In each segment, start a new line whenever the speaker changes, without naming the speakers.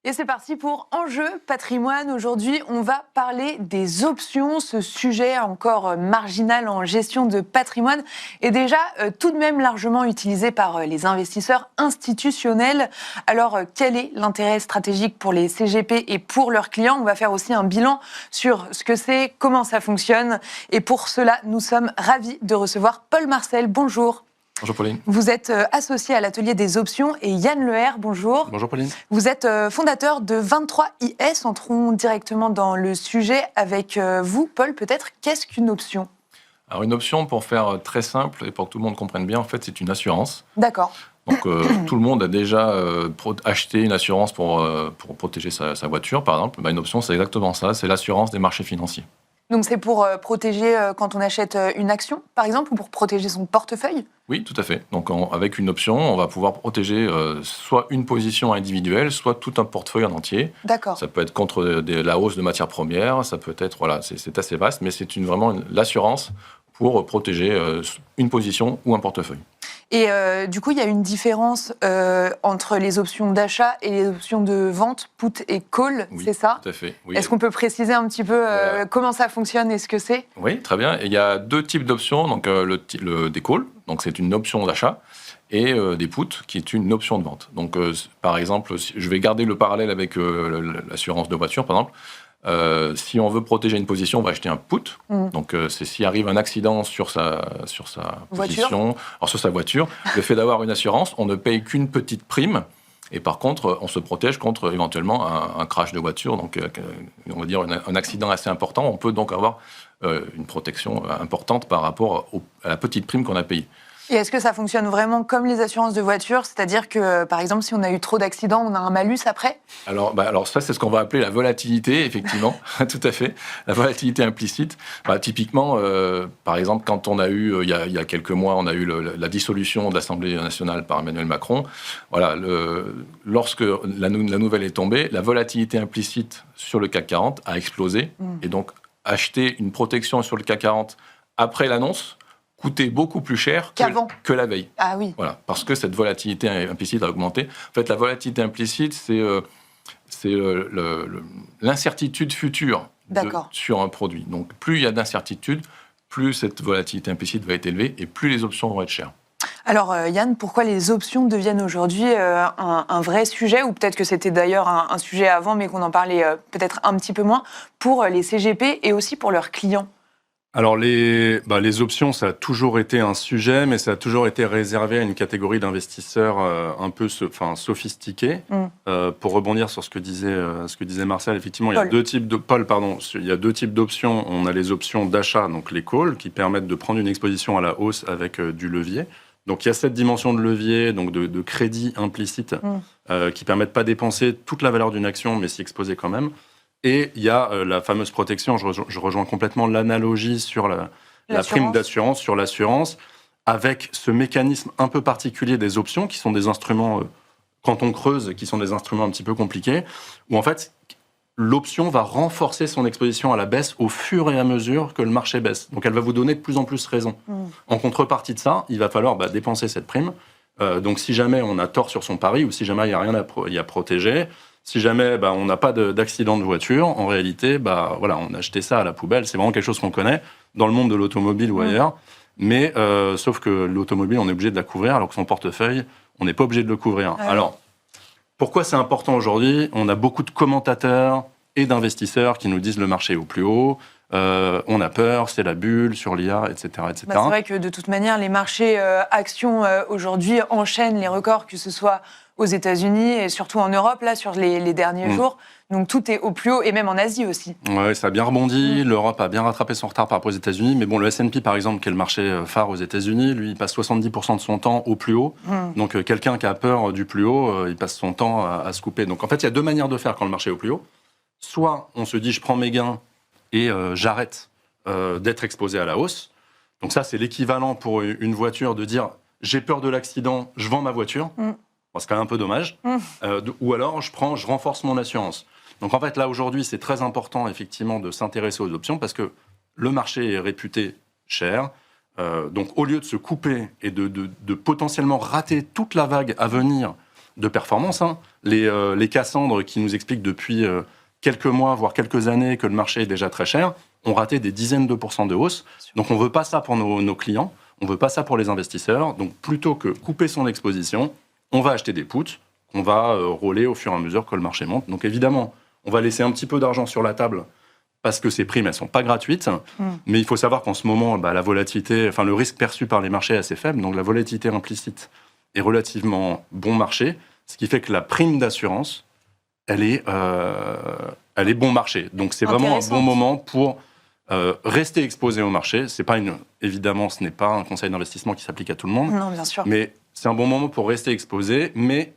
Et c'est parti pour Enjeu Patrimoine. Aujourd'hui, on va parler des options, ce sujet encore marginal en gestion de patrimoine est déjà tout de même largement utilisé par les investisseurs institutionnels. Alors, quel est l'intérêt stratégique pour les CGP et pour leurs clients? On va faire aussi un bilan sur ce que c'est, comment ça fonctionne. Et pour cela, nous sommes ravis de recevoir Paul Marcel. Bonjour.
Bonjour Pauline.
Vous êtes associé à l'atelier des options et Yann Leher, bonjour.
Bonjour Pauline.
Vous êtes fondateur de 23IS. Entrons directement dans le sujet avec vous, Paul. Peut-être, qu'est-ce qu'une option?
Alors une option, pour faire très simple et pour que tout le monde comprenne bien, en fait, c'est une assurance.
D'accord.
Donc tout le monde a déjà acheté une assurance pour protéger sa voiture, par exemple. Une option, c'est exactement ça, c'est l'assurance des marchés financiers.
Donc c'est pour protéger quand on achète une action, par exemple, ou pour protéger son portefeuille?
Oui, tout à fait. Donc avec une option, on va pouvoir protéger soit une position individuelle, soit tout un portefeuille en entier.
D'accord.
Ça peut être contre la hausse de matières premières, ça peut être, voilà, c'est assez vaste, mais c'est vraiment l'assurance pour protéger une position ou un portefeuille.
Et du coup, il y a une différence entre les options d'achat et les options de vente, put et call,
Oui,
c'est ça?
tout à fait. Oui.
Est-ce qu'on peut préciser un petit peu comment ça fonctionne et ce que c'est?
Oui, très bien. Et il y a deux types d'options. Donc des calls, donc c'est une option d'achat, et des puts, qui est une option de vente. Donc par exemple, je vais garder le parallèle avec l'assurance de voiture, par exemple. Si on veut protéger une position, on va acheter un put. Donc, c'est s'il arrive un accident sur sa position, alors sur sa voiture, le fait d'avoir une assurance, on ne paye qu'une petite prime. Et par contre, on se protège contre éventuellement un crash de voiture, donc on va dire un accident assez important. On peut donc avoir une protection importante par rapport à la petite prime qu'on a payée.
Et est-ce que ça fonctionne vraiment comme les assurances de voiture? C'est-à-dire que, par exemple, si on a eu trop d'accidents, on a un malus après?
Alors ça, c'est ce qu'on va appeler la volatilité, effectivement, tout à fait, la volatilité implicite. Typiquement, par exemple, quand on a eu, il y a quelques mois, on a eu la dissolution de l'Assemblée nationale par Emmanuel Macron. Voilà, lorsque la nouvelle est tombée, la volatilité implicite sur le CAC 40 a explosé. Et donc, acheter une protection sur le CAC 40 après l'annonce coûtait beaucoup plus cher que la veille.
Ah oui.
Voilà, parce que cette volatilité implicite a augmenté. En fait, la volatilité implicite, c'est l'incertitude future sur un produit. Donc, plus il y a d'incertitude, plus cette volatilité implicite va être élevée et plus les options vont être chères.
Alors Yann, pourquoi les options deviennent aujourd'hui un vrai sujet, ou peut-être que c'était d'ailleurs un sujet avant, mais qu'on en parlait peut-être un petit peu moins, pour les CGP et aussi pour leurs clients?
Alors les options, ça a toujours été un sujet, mais ça a toujours été réservé à une catégorie d'investisseurs un peu sophistiqués. Pour rebondir sur ce que disait Marcel, effectivement, il y a deux types d'options. On a les options d'achat, donc les calls, qui permettent de prendre une exposition à la hausse avec du levier. Donc il y a cette dimension de levier, donc de crédit implicite, qui permettent pas dépenser toute la valeur d'une action, mais s'y exposer quand même. Et il y a la fameuse protection, je rejoins complètement l'analogie sur la prime d'assurance, sur l'assurance, avec ce mécanisme un peu particulier des options, qui sont des instruments, quand on creuse, qui sont des instruments un petit peu compliqués, où en fait, l'option va renforcer son exposition à la baisse au fur et à mesure que le marché baisse. Donc elle va vous donner de plus en plus raison. En contrepartie de ça, il va falloir dépenser cette prime. Donc si jamais on a tort sur son pari, ou si jamais il n'y a rien à protéger, si jamais on n'a pas d'accident de voiture, en réalité, on a jeté ça à la poubelle. C'est vraiment quelque chose qu'on connaît dans le monde de l'automobile ou ailleurs. Mais sauf que l'automobile, on est obligé de la couvrir, alors que son portefeuille, on n'est pas obligé de le couvrir. Alors, pourquoi c'est important aujourd'hui? On a beaucoup de commentateurs et d'investisseurs qui nous disent le marché est au plus haut, on a peur, c'est la bulle sur l'IA, etc. etc.
C'est vrai que de toute manière, les marchés actions aujourd'hui enchaînent les records, que ce soit aux États-Unis et surtout en Europe, là, sur les derniers jours. Donc tout est au plus haut, et même en Asie aussi.
Oui, ça a bien rebondi. L'Europe a bien rattrapé son retard par rapport aux États-Unis. Mais bon, le S&P, par exemple, qui est le marché phare aux États-Unis, lui, il passe 70% de son temps au plus haut. Donc quelqu'un qui a peur du plus haut, il passe son temps à se couper. Donc en fait, il y a deux manières de faire quand le marché est au plus haut. Soit on se dit, je prends mes gains et j'arrête d'être exposé à la hausse. Donc ça, c'est l'équivalent pour une voiture de dire, j'ai peur de l'accident, je vends ma voiture. Bon, c'est quand même un peu dommage. Ou alors, je renforce mon assurance. Donc en fait, là, aujourd'hui, c'est très important, effectivement, de s'intéresser aux options parce que le marché est réputé cher. Donc au lieu de se couper et de potentiellement rater toute la vague à venir de performance. Les Cassandres qui nous expliquent depuis quelques mois, voire quelques années, que le marché est déjà très cher, ont raté des dizaines de pourcents de hausse. Donc on ne veut pas ça pour nos clients, on ne veut pas ça pour les investisseurs. Donc plutôt que couper son exposition, on va acheter des puts, qu'on va rouler au fur et à mesure que le marché monte. Donc évidemment, on va laisser un petit peu d'argent sur la table parce que ces primes, elles ne sont pas gratuites. Mais il faut savoir qu'en ce moment, la volatilité, le risque perçu par les marchés est assez faible. Donc la volatilité implicite est relativement bon marché, ce qui fait que la prime d'assurance, elle est bon marché. Donc c'est vraiment un bon moment pour rester exposé au marché. Évidemment, ce n'est pas un conseil d'investissement qui s'applique à tout le monde.
Non, bien sûr.
Mais c'est un bon moment pour rester exposé, mais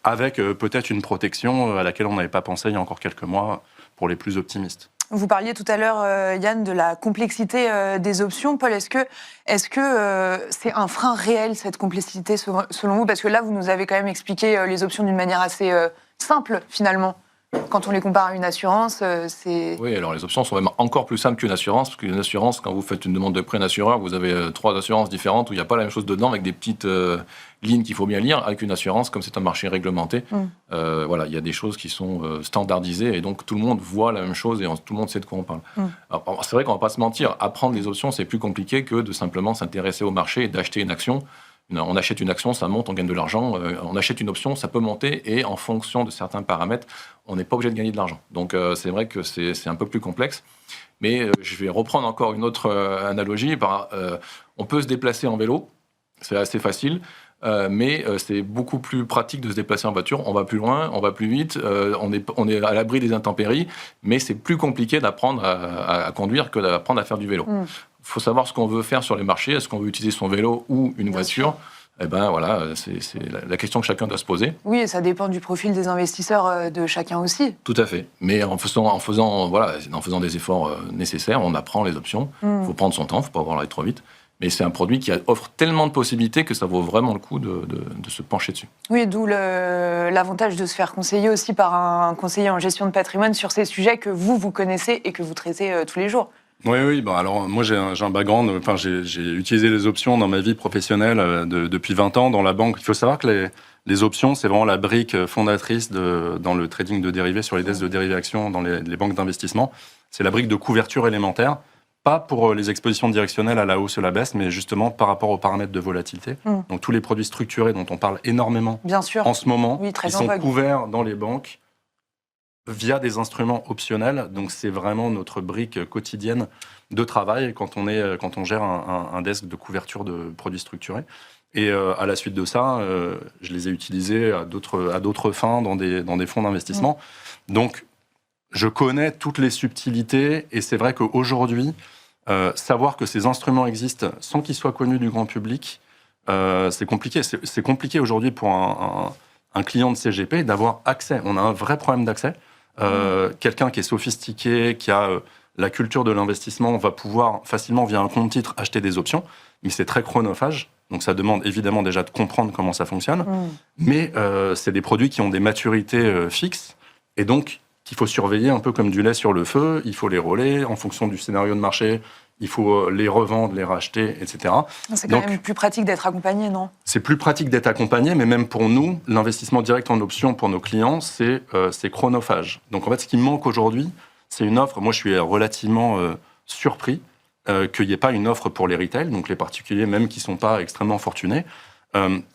avec peut-être une protection à laquelle on n'avait pas pensé il y a encore quelques mois pour les plus optimistes.
Vous parliez tout à l'heure, Yann, de la complexité des options. Paul, est-ce que c'est un frein réel, cette complexité, selon vous? Parce que là, vous nous avez quand même expliqué les options d'une manière assez simple, finalement. Quand on les compare à une assurance, c'est...
Oui, alors les options sont même encore plus simples qu'une assurance, parce qu'une assurance, quand vous faites une demande de prêt à un assureur, vous avez 3 assurances différentes où il n'y a pas la même chose dedans, avec des petites lignes qu'il faut bien lire. Avec une assurance, comme c'est un marché réglementé, il y a des choses qui sont standardisées, et donc tout le monde voit la même chose et tout le monde sait de quoi on parle. Alors, c'est vrai qu'on ne va pas se mentir, apprendre les options, c'est plus compliqué que de simplement s'intéresser au marché et d'acheter une action. On achète une action, ça monte, on gagne de l'argent. On achète une option, ça peut monter, et en fonction de certains paramètres, on n'est pas obligé de gagner de l'argent. Donc c'est vrai que c'est un peu plus complexe. Mais je vais reprendre encore une autre analogie. On peut se déplacer en vélo, c'est assez facile, mais c'est beaucoup plus pratique de se déplacer en voiture. On va plus loin, on va plus vite, on est à l'abri des intempéries, mais c'est plus compliqué d'apprendre à conduire que d'apprendre à faire du vélo. Il faut savoir ce qu'on veut faire sur les marchés. Est-ce qu'on veut utiliser son vélo ou une voiture? C'est la question que chacun doit se poser.
Oui, et ça dépend du profil des investisseurs de chacun aussi.
Tout à fait. Mais en faisant des efforts nécessaires, on apprend les options. Il faut prendre son temps, il ne faut pas avoir aller trop vite. Mais c'est un produit qui offre tellement de possibilités que ça vaut vraiment le coup de se pencher dessus.
Oui, d'où l'avantage de se faire conseiller aussi par un conseiller en gestion de patrimoine sur ces sujets que vous connaissez et que vous traitez tous les jours.
Oui. Alors moi j'ai un background. J'ai utilisé les options dans ma vie professionnelle depuis 20 ans dans la banque. Il faut savoir que les options, c'est vraiment la brique fondatrice dans le trading de dérivés sur les desks de dérivés actions dans les banques d'investissement. C'est la brique de couverture élémentaire, pas pour les expositions directionnelles à la hausse ou la baisse, mais justement par rapport aux paramètres de volatilité. Donc tous les produits structurés dont on parle énormément en ce moment, ils sont couverts dans les banques via des instruments optionnels. Donc c'est vraiment notre brique quotidienne de travail quand on gère un desk de couverture de produits structurés. Et à la suite de ça, je les ai utilisés à d'autres fins dans des fonds d'investissement. Donc je connais toutes les subtilités, et c'est vrai qu'aujourd'hui, savoir que ces instruments existent sans qu'ils soient connus du grand public, c'est compliqué. C'est compliqué aujourd'hui pour un client de CGP d'avoir accès. On a un vrai problème d'accès. Quelqu'un qui est sophistiqué, qui a la culture de l'investissement, va pouvoir facilement, via un compte titre, acheter des options, mais c'est très chronophage, donc ça demande évidemment déjà de comprendre comment ça fonctionne, mais c'est des produits qui ont des maturités fixes, et donc qu'il faut surveiller un peu comme du lait sur le feu. Il faut les rouler en fonction du scénario de marché, il faut les revendre, les racheter, etc.
C'est quand même plus pratique d'être accompagné, non? C'est
plus pratique d'être accompagné, mais même pour nous, l'investissement direct en options pour nos clients, c'est chronophage. Donc en fait, ce qui me manque aujourd'hui, c'est une offre. Moi, je suis relativement surpris qu'il n'y ait pas une offre pour les retail, donc les particuliers, même qui ne sont pas extrêmement fortunés,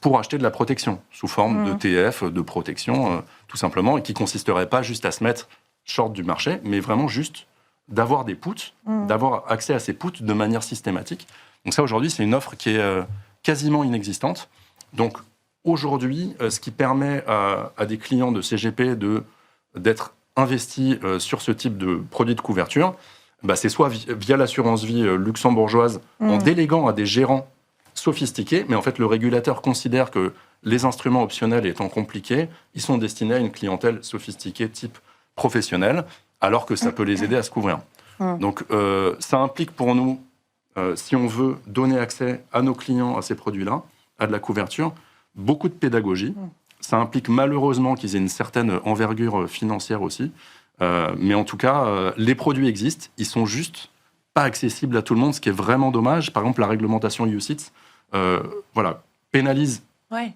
pour acheter de la protection, sous forme d'ETF, de protection, tout simplement, et qui ne consisterait pas juste à se mettre short du marché, mais vraiment juste d'avoir des puts, d'avoir accès à ces puts de manière systématique. Donc ça, aujourd'hui, c'est une offre qui est quasiment inexistante. Donc aujourd'hui, ce qui permet à des clients de CGP d'être investis sur ce type de produit de couverture, c'est soit via l'assurance vie luxembourgeoise, en déléguant à des gérants sophistiqués, mais en fait, le régulateur considère que les instruments optionnels étant compliqués, ils sont destinés à une clientèle sophistiquée type professionnel, alors que ça peut les aider à se couvrir. Donc, ça implique pour nous, si on veut donner accès à nos clients à ces produits-là, à de la couverture, beaucoup de pédagogie. Ça implique malheureusement qu'ils aient une certaine envergure financière aussi. Mais en tout cas, les produits existent, ils sont juste pas accessibles à tout le monde, ce qui est vraiment dommage. Par exemple, la réglementation UCITS pénalise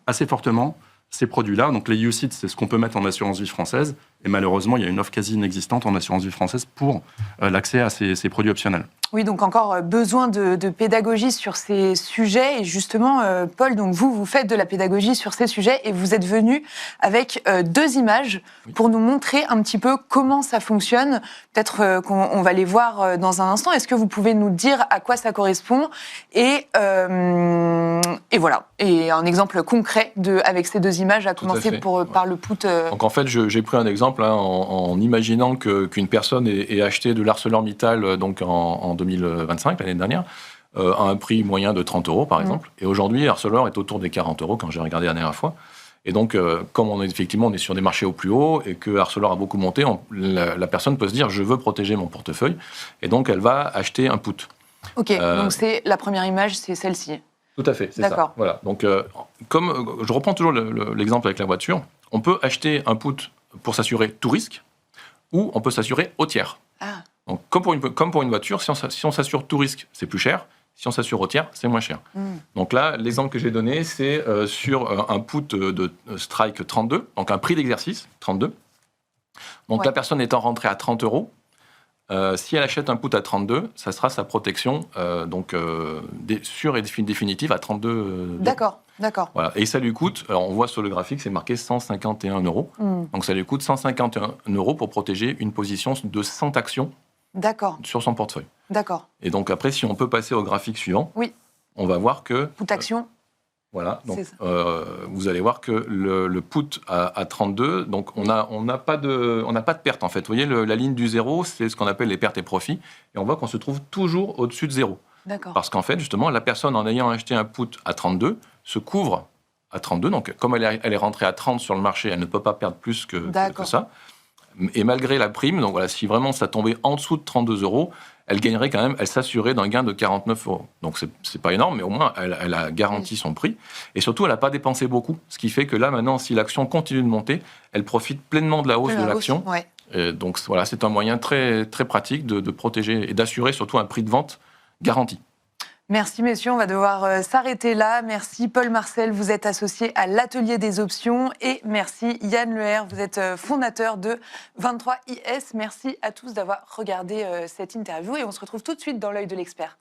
assez fortement ces produits-là. Donc les UCITS, c'est ce qu'on peut mettre en assurance vie française. Et malheureusement, il y a une offre quasi inexistante en assurance vie française pour l'accès à ces produits optionnels.
Oui, donc encore besoin de pédagogie sur ces sujets. Et justement, Paul, donc vous faites de la pédagogie sur ces sujets et vous êtes venu avec 2 images pour nous montrer un petit peu comment ça fonctionne. Peut-être qu'on va les voir dans un instant. Est-ce que vous pouvez nous dire à quoi ça correspond et voilà. Et un exemple concret avec ces 2 images, à commencer par le put.
Donc en fait, j'ai pris un exemple en imaginant qu'une personne ait acheté de l'ArcelorMittal donc en 2025, l'année dernière, à un prix moyen de 30 € par exemple. Et aujourd'hui, Arcelor est autour des 40 € quand j'ai regardé la dernière fois. Et donc, comme on est sur des marchés au plus haut et que Arcelor a beaucoup monté, la personne peut se dire « je veux protéger mon portefeuille ». Et donc, elle va acheter un put.
Ok, donc c'est la première image, c'est celle-ci.
Tout à fait, c'est ça. Voilà. Donc, comme je reprends toujours l'exemple avec la voiture, on peut acheter un put pour s'assurer tout risque ou on peut s'assurer au tiers.
Ah.
Donc, comme pour une voiture, si on s'assure tout risque, c'est plus cher. Si on s'assure au tiers, c'est moins cher. Donc là, l'exemple que j'ai donné, c'est sur un put de strike 32, donc un prix d'exercice 32. Donc la personne étant rentrée à 30 €, si elle achète un put à 32, ça sera sa protection sûre et définitive à 32 €.
D'accord.
Voilà. Et ça lui coûte, alors on voit sur le graphique, c'est marqué 151 €. Donc ça lui coûte 151 € pour protéger une position de 100 actions sur son portefeuille.
D'accord.
Et donc après, si on peut passer au graphique suivant, on va voir que...
Put action.
Voilà, donc vous allez voir que le put à 32, donc on n'a pas de perte en fait. Vous voyez, la ligne du zéro, c'est ce qu'on appelle les pertes et profits. Et on voit qu'on se trouve toujours au-dessus de zéro.
D'accord.
Parce qu'en fait, justement, la personne, en ayant acheté un put à 32, se couvre à 32. Donc, comme elle est rentrée à 30 sur le marché, elle ne peut pas perdre plus que ça. Et malgré la prime, donc voilà, si vraiment ça tombait en dessous de 32 €, elle gagnerait quand même, elle s'assurait d'un gain de 49 €. Donc, c'est pas énorme, mais au moins, elle a garanti son prix. Et surtout, elle n'a pas dépensé beaucoup. Ce qui fait que là, maintenant, si l'action continue de monter, elle profite pleinement de la hausse de l'action. Et donc, voilà, c'est un moyen très, très pratique de protéger et d'assurer surtout un prix de vente garanti.
Merci messieurs, on va devoir s'arrêter là. Merci Paul Marcel, vous êtes associé à l'Atelier des options. Et merci Yann Leher, vous êtes fondateur de 23IS. Merci à tous d'avoir regardé cette interview et on se retrouve tout de suite dans l'œil de l'expert.